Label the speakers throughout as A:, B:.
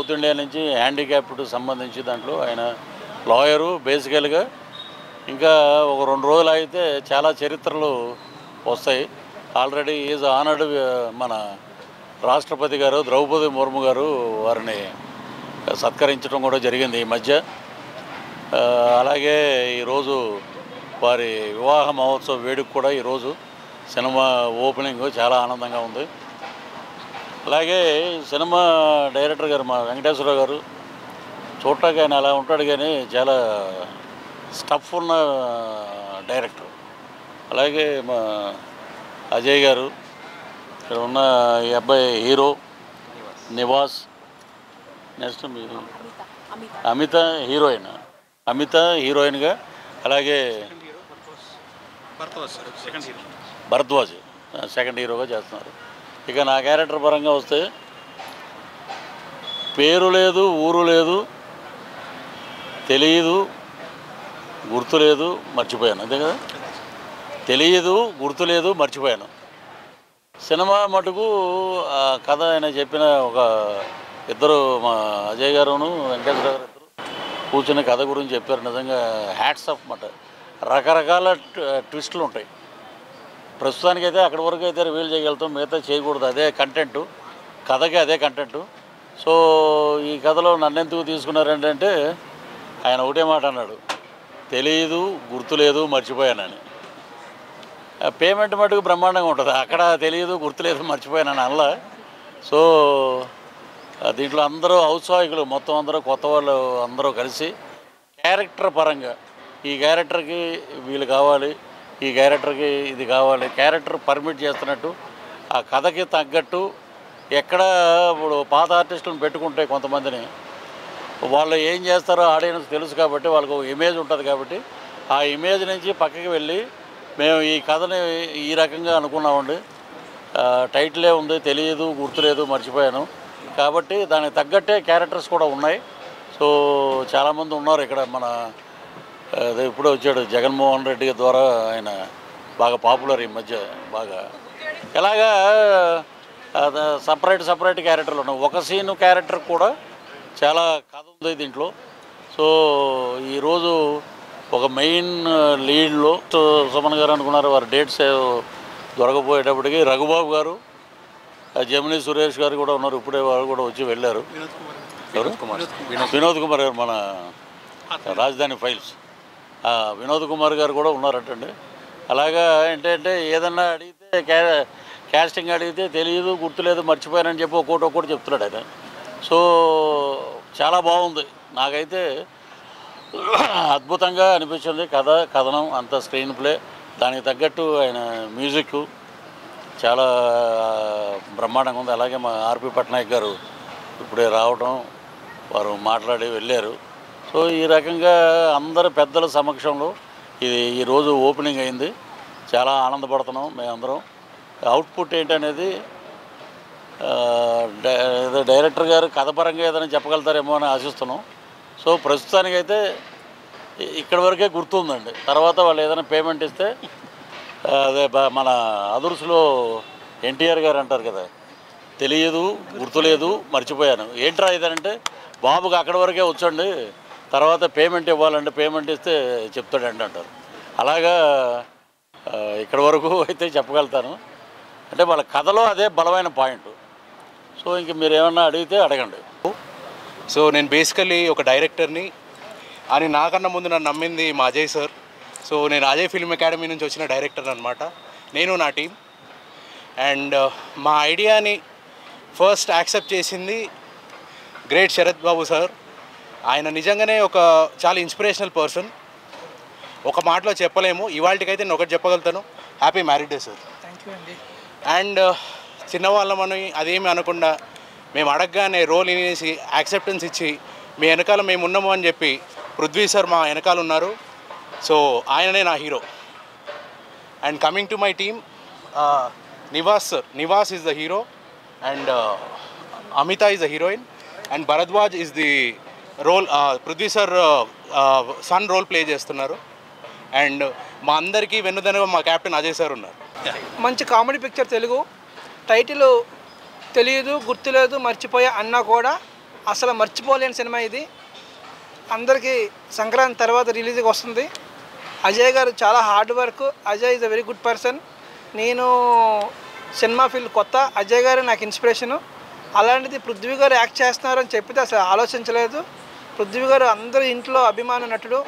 A: South India నుంచి handicapped సంబంధించి దాంట్లో ఆయన లాయరు బేసికల్గా. ఇంకా ఒక 2 రోజులు అయితే చాలా చరిత్రలు వస్తాయి. ఆల్రెడీ ఈజ్ ఆనర్డ్ మన రాష్ట్రపతి గారు ద్రౌపది ముర్ము గారు వారిని సత్కరించడం కూడా జరిగింది ఈ మధ్య. అలాగే ఈరోజు వారి వివాహ మహోత్సవ వేడుక కూడా ఈరోజు సినిమా ఓపెనింగ్ చాలా ఆనందంగా ఉంది. అలాగే సినిమా డైరెక్టర్ గారు మా వెంకటేశ్వరరావు గారు చూడటానికి ఆయన అలా ఉంటాడు కానీ చాలా స్టఫ్ ఉన్న డైరెక్టర్. అలాగే మా అజయ్ గారు, ఇక్కడ ఉన్న ఈ అబ్బాయి హీరో నివాస్, నెక్స్ట్ అమిత హీరోయిన్గా, అలాగే భరద్వాజ్ సెకండ్ హీరోగా చేస్తున్నారు. ఇక నా క్యారెక్టర్ పరంగా వస్తే పేరు లేదు, ఊరు లేదు, తెలియదు, గుర్తు లేదు, మర్చిపోయాను. అంతే కదా, తెలియదు, గుర్తు లేదు, మర్చిపోయాను. సినిమా మటుకు ఆ కథ ఆయన చెప్పిన ఒక ఇద్దరు మా అజయ్ గారును వెంకటేశ్వర గారు ఇద్దరు కూర్చుని కథ గురించి చెప్పారు. నిజంగా హ్యాట్స్ ఆఫ్ మాట. రకరకాల ట్విస్టులు ఉంటాయి. ప్రస్తుతానికైతే అక్కడి వరకు అయితే రివీల్ చేయగలుగుతాం, మిగతా చేయకూడదు. అదే కంటెంటు, కథకి అదే కంటెంటు. సో ఈ కథలో నన్నెందుకు తీసుకున్నారంటే ఆయన ఒకటే మాట అన్నాడు, తెలియదు, గుర్తులేదు, మర్చిపోయానని. పేమెంట్ మటుకు బ్రహ్మాండంగా ఉంటుంది. అక్కడ తెలియదు, గుర్తులేదు, మర్చిపోయానని అనలా. సో దీంట్లో అందరూ ఔత్సాహికులు మొత్తం అందరూ కొత్త వాళ్ళు అందరూ కలిసి క్యారెక్టర్ పరంగా ఈ క్యారెక్టర్కి వీళ్ళు కావాలి, ఈ క్యారెక్టర్కి ఇది కావాలి, క్యారెక్టర్ పర్మిట్ చేస్తున్నట్టు ఆ కథకి తగ్గట్టు. ఎక్కడ ఇప్పుడు పాత ఆర్టిస్టులను పెట్టుకుంటే కొంతమందిని వాళ్ళు ఏం చేస్తారో ఆడియన్స్ తెలుసు కాబట్టి వాళ్ళకు ఒక ఇమేజ్ ఉంటుంది కాబట్టి ఆ ఇమేజ్ నుంచి పక్కకి వెళ్ళి మేము ఈ కథని ఈ రకంగా అనుకున్నామండి, టైటిలే ఉంది, తెలియదు, గుర్తులేదు, మర్చిపోయాను కాబట్టి దానికి తగ్గట్టే క్యారెక్టర్స్ కూడా ఉన్నాయి. సో చాలామంది ఉన్నారు ఇక్కడ. మన ఇప్పుడే వచ్చాడు జగన్మోహన్ రెడ్డి ద్వారా, ఆయన బాగా పాపులర్ ఈ మధ్య బాగా. ఇలాగా సపరేట్ క్యారెక్టర్లు ఉన్నాయి. ఒక సీను క్యారెక్టర్ కూడా చాలా కథ ఉంది దీంట్లో. సో ఈరోజు ఒక మెయిన్ లీడ్లో సుమన్ గారు అనుకున్నారు, వారి డేట్స్ దొరకపోయేటప్పటికి రఘుబాబు గారు, జమినీ సురేష్ గారు కూడా ఉన్నారు. ఇప్పుడే వారు కూడా వచ్చి వెళ్ళారు. వినోద్ కుమార్ గారు, మన రాజధాని ఫైల్స్ వినోద్ కుమార్ గారు కూడా ఉన్నారటండి. అలాగా ఏంటంటే ఏదన్నా అడిగితే క్యాస్టింగ్ అడిగితే తెలియదు, గుర్తులేదు, మర్చిపోయానని చెప్పి ఒక్కోటి చెప్తున్నాడు ఆయన. సో చాలా బాగుంది. నాకైతే అద్భుతంగా అనిపించింది. కథనం అంత స్క్రీన్ ప్లే, దానికి తగ్గట్టు ఆయన మ్యూజిక్ చాలా బ్రహ్మాండంగా ఉంది. అలాగే మా ఆర్పి పట్నాయక్ గారు ఇప్పుడే రావడం, వారు మాట్లాడి వెళ్ళారు. సో ఈ రకంగా అందరు పెద్దల సమక్షంలో ఇది ఈరోజు ఓపెనింగ్ అయింది. చాలా ఆనందపడుతున్నాం మేమందరం. అవుట్పుట్ ఏంటనేది డైరెక్టర్ గారు కథపరంగా ఏదైనా చెప్పగలుగుతారేమో అని ఆశిస్తున్నాం. సో ప్రస్తుతానికైతే ఇక్కడి వరకే గుర్తుందండి. తర్వాత వాళ్ళు ఏదైనా పేమెంట్ ఇస్తే అదే మన అదుర్స్లో ఎన్టీఆర్ గారు అంటారు కదా, తెలియదు, గుర్తులేదు, మర్చిపోయాను. ఏంట్రా ఇదనంటే, బాబుకి అక్కడి వరకే వచ్చండి, తర్వాత పేమెంట్ ఇవ్వాలంటే పేమెంట్ ఇస్తే చెప్తాడండి అంటారు. అలాగా ఇక్కడ వరకు అయితే చెప్పగలుగుతాను. అంటే వాళ్ళ కథలో అదే బలమైన పాయింట్. సో ఇంక మీరు ఏమన్నా అడిగితే అడగండి.
B: సో నేను బేసికల్లీ ఒక డైరెక్టర్ని అని నాకన్నా ముందు నన్ను నమ్మింది మా అజయ్ సార్. సో నేను అజయ్ ఫిల్మ్ అకాడమీ నుంచి వచ్చిన డైరెక్టర్ అనమాట, నేను నా టీం. అండ్ మా ఐడియాని ఫస్ట్ యాక్సెప్ట్ చేసింది గ్రేట్ శరత్ బాబు సార్. ఆయన నిజంగానే ఒక చాలా ఇన్స్పిరేషనల్ పర్సన్. ఒక మాటలో చెప్పలేము. ఇవాళకైతే నేను ఒకటి చెప్పగలుగుతాను, happy married day sir.
C: Thank you అండి.
B: అండ్ చిన్నవాళ్ళమని అదేమి అనకుండా మేము అడగగానే రోల్ ఇనేసి యాక్సెప్టెన్స్ ఇచ్చి మీ వెనకాల మేము ఉన్నాము అని చెప్పి పృథ్వీ సార్ మా వెనకాల ఉన్నారు. సో ఆయననే నా hero. And coming to my team, Nivas sir, Nivas is the hero and Amitha is the heroine and Bharadwaj is the role. Prithvi sir son role play చేస్తున్నారు. అండ్ మా అందరికీ వెన్నుదనగా మా కెప్టెన్ అజయ్ సార్ ఉన్నారు.
C: మంచి కామెడీ పిక్చర్ తెలుగు. టైటిల్ తెలియదు, గుర్తులేదు, మర్చిపోయా అన్నా కూడా అసలు మర్చిపోలేని సినిమా ఇది. అందరికీ సంక్రాంతి తర్వాత రిలీజ్కి వస్తుంది. అజయ్ గారు చాలా hard work. Ajay is a very good person. నేను సినిమా ఫీల్డ్ కొత్త, అజయ్ గారు నాకు ఇన్స్పిరేషను. అలాంటిది పృథ్వీ గారు యాక్ట్ చేస్తున్నారని చెప్పితే అసలు ఆలోచించలేదు. పృథ్వీ గారు అందరూ ఇంట్లో అభిమాన నటుడు.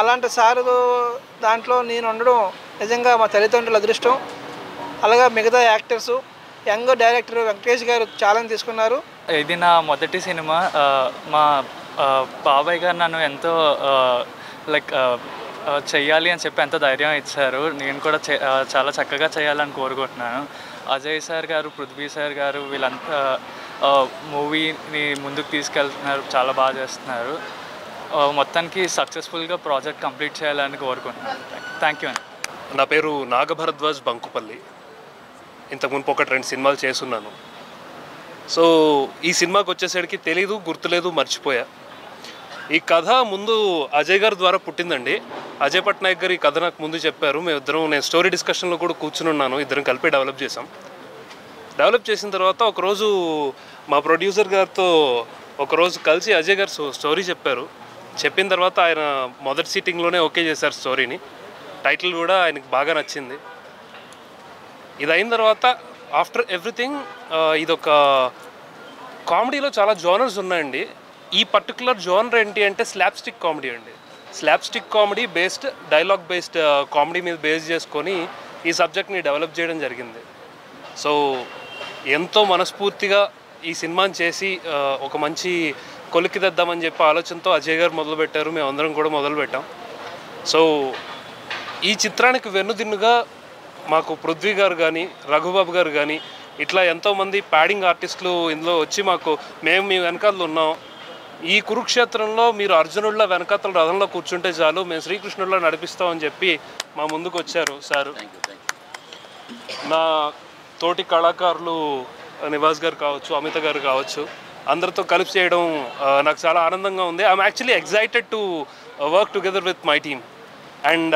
C: అలాంటి సారు దాంట్లో నేను ఉండడం నిజంగా మా తల్లిదండ్రుల అదృష్టం. అలాగే మిగతా యాక్టర్సు, యంగ్ డైరెక్టర్ వెంకటేష్ గారు ఛాలెంజ్ తీసుకున్నారు.
D: ఇది నా మొదటి సినిమా. మా బాబాయ్ గారు నన్ను ఎంతో లైక్ చెయ్యాలి అని చెప్పి ఎంతో ధైర్యం ఇచ్చారు. నేను కూడా చాలా చక్కగా చేయాలని కోరుకుంటున్నాను. అజయ్ సార్ గారు, పృథ్వీ సార్ గారు వీళ్ళంతా మూవీని ముందుకు తీసుకెళ్తున్నారు, చాలా బాగా చేస్తున్నారు. మొత్తానికి సక్సెస్ఫుల్గా ప్రాజెక్ట్ కంప్లీట్ చేయాలని కోరుకుంటున్నాను. థ్యాంక్ యూ అండి.
E: నా పేరు నాగభరద్వాజ్ బంకుపల్లి. ఇంతకుముందు 1-2 సినిమాలు చేసున్నాను. సో ఈ సినిమాకి వచ్చేసరికి తెలీదు, గుర్తులేదు, మర్చిపోయా. ఈ కథ ముందు అజయ్ గారి ద్వారా పుట్టిందండి. అజయ్ పట్నాయక్ గారు ఈ కథ నాకు ముందు చెప్పారు. నేను స్టోరీ డిస్కషన్లో కూడా కూర్చుని ఉన్నాను. ఇద్దరం కలిపి డెవలప్ చేసాం. డెవలప్ చేసిన తర్వాత ఒకరోజు మా ప్రొడ్యూసర్ గారితో ఒకరోజు కలిసి అజయ్ గారు స్టోరీ చెప్పారు. చెప్పిన తర్వాత ఆయన మొదటి సీటింగ్లోనే ఓకే చేశారు స్టోరీని. టైటిల్ కూడా ఆయనకు బాగా నచ్చింది. ఇది అయిన తర్వాత ఆఫ్టర్ ఎవ్రీథింగ్ ఇదొక కామెడీలో చాలా జోనర్స్ ఉన్నాయండి. ఈ పర్టికులర్ జోనర్ ఏంటి అంటే స్లాప్స్టిక్ కామెడీ అండి. Slapstick comedy based, dialogue based comedy మీద బేస్ చేసుకొని ఈ సబ్జెక్ట్ని డెవలప్ చేయడం జరిగింది. సో ఎంతో మనస్ఫూర్తిగా ఈ సినిమాని చేసి ఒక మంచి కొలిక్కి తెద్దామని చెప్పి ఆలోచనతో అజయ్ గారు మొదలుపెట్టారు. మేమందరం కూడా మొదలుపెట్టాం. సో ఈ చిత్రానికి వెన్నుదిన్నుగా మాకు పృథ్వీ గారు కానీ, రఘుబాబు గారు కానీ ఇట్లా ఎంతోమంది ప్యాడింగ్ ఆర్టిస్టులు ఇందులో వచ్చి మేము మీ వెనకాల ఉన్నాం. ఈ కురుక్షేత్రంలో మీరు అర్జునుడిలో వెనకాతల రథంలో కూర్చుంటే చాలు, మేము శ్రీకృష్ణుడిలో నడిపిస్తామని చెప్పి మా ముందుకు వచ్చారు సారు. నా తోటి కళాకారులు నివాస్ గారు కావచ్చు, అమిత గారు కావచ్చు, అందరితో కలిసి చేయడం నాకు చాలా ఆనందంగా ఉంది. I'm actually excited to work together with my team. And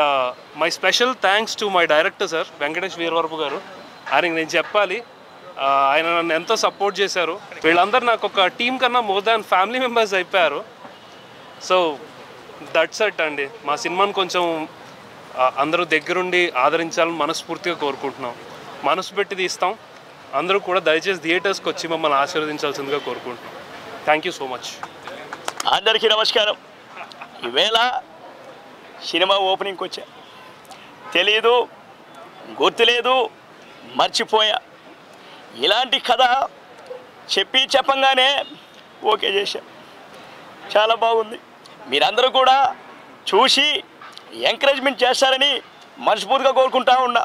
E: my special thanks to my director sir Venkatesh Veeravarapu garu. ఆయనకి నేను చెప్పాలి, ఆయన నన్ను ఎంతో సపోర్ట్ చేశారు. వీళ్ళందరూ నాకు ఒక టీం కన్నా మోర్ దాన్ ఫ్యామిలీ మెంబర్స్ అయిపోయారు. సో దట్స్ ఇట్ అండి. మా సినిమాని కొంచెం అందరూ దగ్గరుండి ఆదరించాలని మనస్ఫూర్తిగా కోరుకుంటున్నాం. మనసు పెట్టి తీస్తాం. అందరూ కూడా దయచేసి థియేటర్స్కి వచ్చి మమ్మల్ని ఆశీర్వదించాల్సిందిగా కోరుకుంటున్నాం. Thank you so much.
F: అందరికీ నమస్కారం. ఈవేళ సినిమా ఓపెనింగ్కి వచ్చా. తెలీదు, గుర్తులేదు, మర్చిపోయా. ఇలాంటి కథ చెప్పంగానే ఓకే చేశా. చాలా బాగుంది. మీరందరూ కూడా చూసి ఎంకరేజ్మెంట్ చేస్తారని మనస్ఫూర్తిగా కోరుకుంటా ఉన్నా.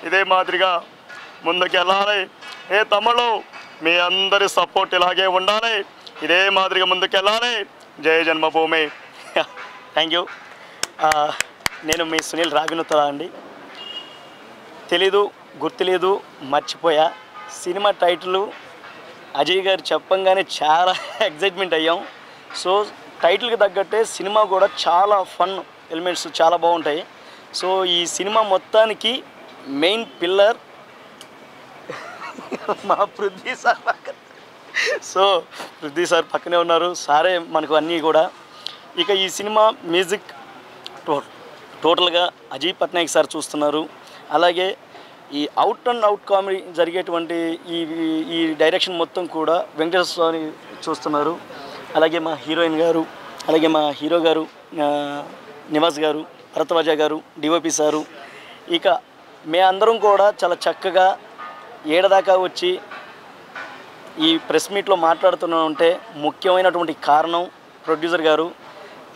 F: ఇదే మాదిరిగా ముందుకెళ్ళాలి. తమ్ముళ్ళు మీ అందరి సపోర్ట్ ఇలాగే ఉండాలి. ఇదే మాదిరిగా ముందుకెళ్ళాలి. జయ జన్మభూమి. Thank you. నేను మీ సునీల్ రావినుతలా అండి. తెలీదు, గుర్తులేదు, మర్చిపోయా. సినిమా టైటిల్ అజయ్ గారు చెప్పంగానే చాలా ఎగ్జైట్మెంట్ అయ్యాం. సో టైటిల్కి తగ్గట్టే సినిమా కూడా చాలా ఫన్ ఎలిమెంట్స్ చాలా బాగుంటాయి. సో ఈ సినిమా మొత్తానికి మెయిన్ పిల్లర్ మా పృథ్వీ సార్ పక్కన. సో పృథ్వీ సార్ పక్కనే ఉన్నారు. సారే మనకు అన్నీ కూడా. ఇక ఈ సినిమా మ్యూజిక్ టోటల్గా అజయ్ పట్నాయక్ సార్ చూస్తున్నారు. అలాగే ఈ అవుట్ అండ్ అవుట్ కామెడీ జరిగేటువంటి ఈ డైరెక్షన్ మొత్తం కూడా వెంకటేశ్వర స్వామి చూస్తున్నారు. అలాగే మా హీరోయిన్ గారు, అలాగే మా హీరో గారు నివాస్ గారు, భరద్వాజ గారు, డిఓపి సారు. ఇక మే అందరం కూడా చాలా చక్కగా ఏడదాకా వచ్చి ఈ ప్రెస్ మీట్లో మాట్లాడుతున్నామంటే ముఖ్యమైనటువంటి కారణం ప్రొడ్యూసర్ గారు,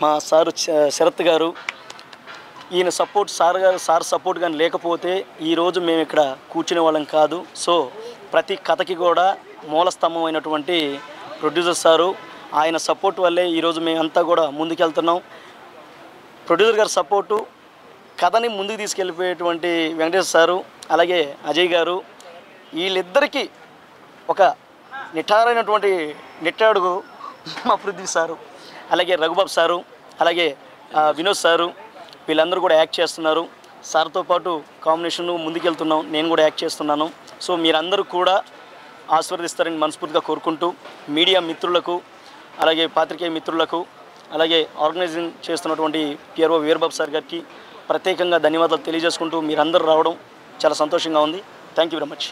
F: మా సారు శరత్ గారు. ఈయన సపోర్ట్ సార్ సపోర్ట్ కానీ లేకపోతే ఈరోజు మేము ఇక్కడ కూర్చునే వాళ్ళం కాదు. సో ప్రతి కథకి కూడా మూలస్తంభం అయినటువంటి ప్రొడ్యూసర్ సారు, ఆయన సపోర్ట్ వల్లే ఈరోజు మేమంతా కూడా ముందుకెళ్తున్నాం. ప్రొడ్యూసర్ గారి సపోర్టు, కథని ముందుకు తీసుకెళ్ళిపోయేటువంటి వెంకటేశ్వర సారు, అలాగే అజయ్ గారు, వీళ్ళిద్దరికీ ఒక నిఠారైనటువంటి నిట్టాడుగు మా పృథ్వీ సారు, అలాగే రఘుబాబు సారు, అలాగే వినోద్ సారు, వీళ్ళందరూ కూడా యాక్ట్ చేస్తున్నారు. సార్తో పాటు కాంబినేషన్ ముందుకెళ్తున్నాం. నేను కూడా యాక్ట్ చేస్తున్నాను. సో మీరందరూ కూడా ఆశీర్వదిస్తారని మనస్ఫూర్తిగా కోరుకుంటూ మీడియా మిత్రులకు అలాగే పాత్రికేయ మిత్రులకు అలాగే ఆర్గనైజింగ్ చేస్తున్నటువంటి పిఆర్ఓ వీరబాబు సార్ గారికి ప్రత్యేకంగా ధన్యవాదాలు తెలియజేసుకుంటూ మీరందరూ రావడం చాలా సంతోషంగా ఉంది. Thank you very much.